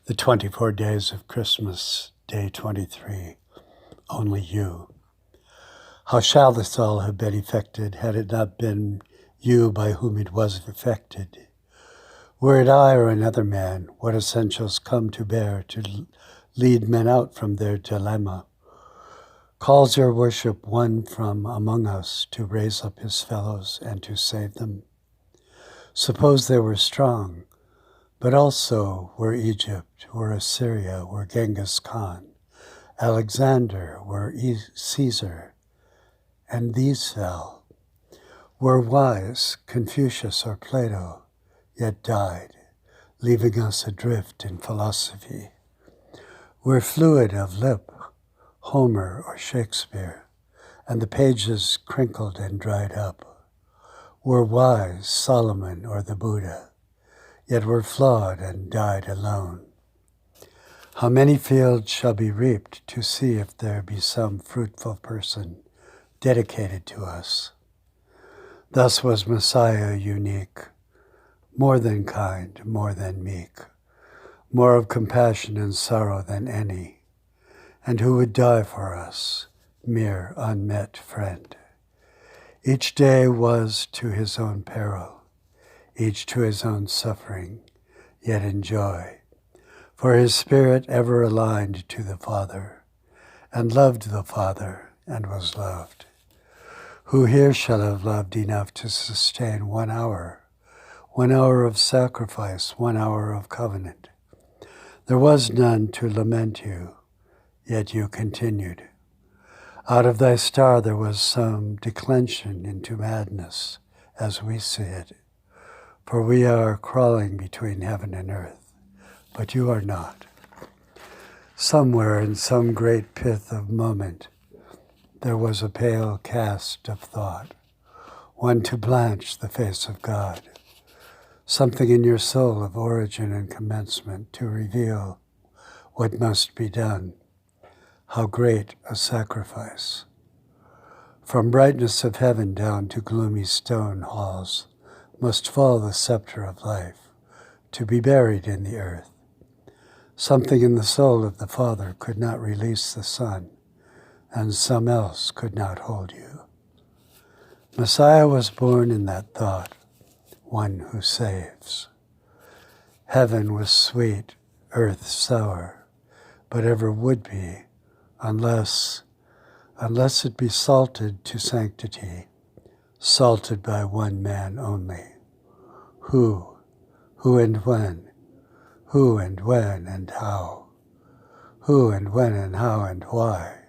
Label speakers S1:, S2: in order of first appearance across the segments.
S1: The 24 Days of Christmas, Day 23, Only You. How shall this all have been effected, had it not been you by whom it was effected? Were it I or another man, what essentials come to bear to lead men out from their dilemma? Calls your worship one from among us to raise up his fellows and to save them? Suppose they were strong, but also were Egypt, were Assyria, were Genghis Khan, Alexander, were Caesar, and these fell. Were wise, Confucius or Plato, yet died, leaving us adrift in philosophy. Were fluid of lip, Homer or Shakespeare, and the pages crinkled and dried up. Were wise, Solomon or the Buddha, yet were flawed and died alone. How many fields shall be reaped to see if there be some fruitful person dedicated to us? Thus was Messiah unique, more than kind, more than meek, more of compassion and sorrow than any, and who would die for us, mere unmet friend. Each day was to his own peril, each to his own suffering, yet in joy, for his spirit ever aligned to the Father, and loved the Father, and was loved. Who here shall have loved enough to sustain 1 hour of sacrifice, 1 hour of covenant? There was none to lament you, yet you continued. Out of thy star there was some declension into madness, as we see it, for we are crawling between heaven and earth, but you are not. Somewhere in some great pith of moment, there was a pale cast of thought, one to blanch the face of God, something in your soul of origin and commencement to reveal what must be done, how great a sacrifice. From brightness of heaven down to gloomy stone halls must fall the scepter of life, to be buried in the earth. Something in the soul of the Father could not release the Son, and some else could not hold you. Messiah was born in that thought, one who saves. Heaven was sweet, earth sour, but ever would be, unless it be salted to sanctity, salted by one man only. Who and when? Who and when and how? Who and when and how and why?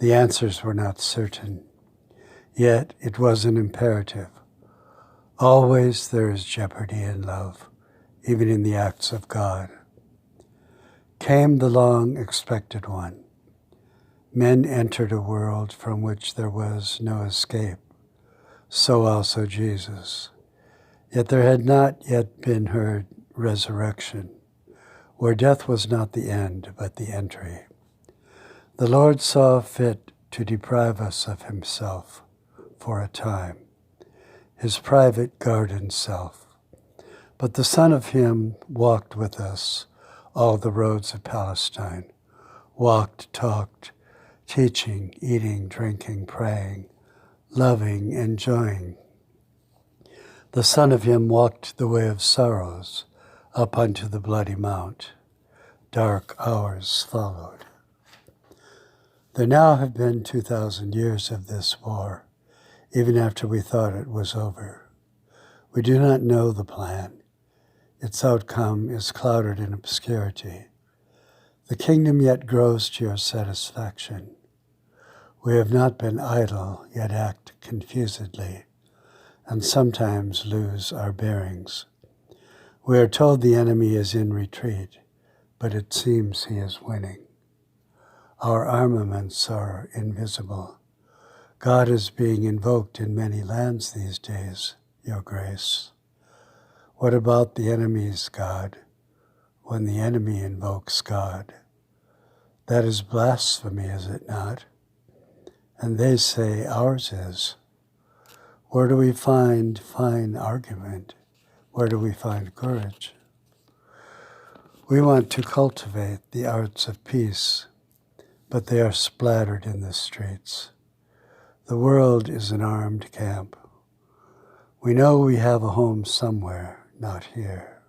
S1: The answers were not certain, yet it was an imperative. Always there is jeopardy in love, even in the acts of God. Came the long-expected one. Men entered a world from which there was no escape, so also Jesus. Yet there had not yet been heard resurrection, where death was not the end, but the entry. The Lord saw fit to deprive us of himself for a time, his private garden self. But the Son of him walked with us all the roads of Palestine, walked, talked, teaching, eating, drinking, praying, loving, enjoying. The Son of him walked the way of sorrows up unto the bloody mount. Dark hours followed. There now have been 2,000 years of this war, even after we thought it was over. We do not know the plan. Its outcome is clouded in obscurity. The kingdom yet grows to your satisfaction. We have not been idle, yet act confusedly, and sometimes lose our bearings. We are told the enemy is in retreat, but it seems he is winning. Our armaments are invisible. God is being invoked in many lands these days, your grace. What about the enemy's God, when the enemy invokes God? That is blasphemy, is it not? And they say ours is. Where do we find fine argument? Where do we find courage? We want to cultivate the arts of peace, but they are splattered in the streets. The world is an armed camp. We know we have a home somewhere, not here.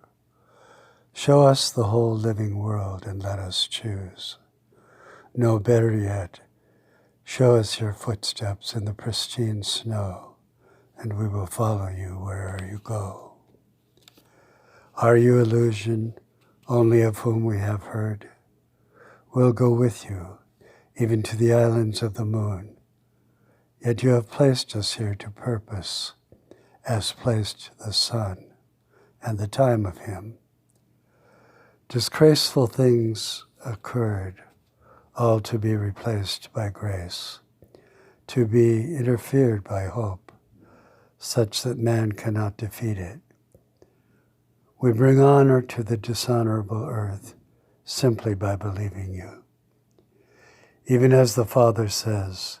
S1: Show us the whole living world and let us choose. No, better yet, show us your footsteps in the pristine snow, and we will follow you wherever you go. Are you illusion, only of whom we have heard? We'll go with you, even to the islands of the moon. Yet you have placed us here to purpose, as placed the sun and the time of him. Disgraceful things occurred, all to be replaced by grace, to be interfered by hope, such that man cannot defeat it. We bring honor to the dishonorable earth simply by believing you. Even as the Father says,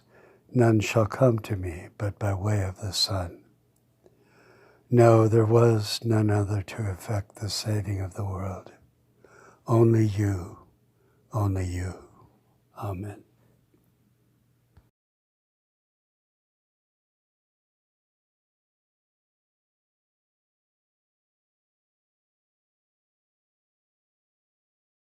S1: none shall come to me but by way of the Son. No, there was none other to effect the saving of the world. Only you, only you. Amen.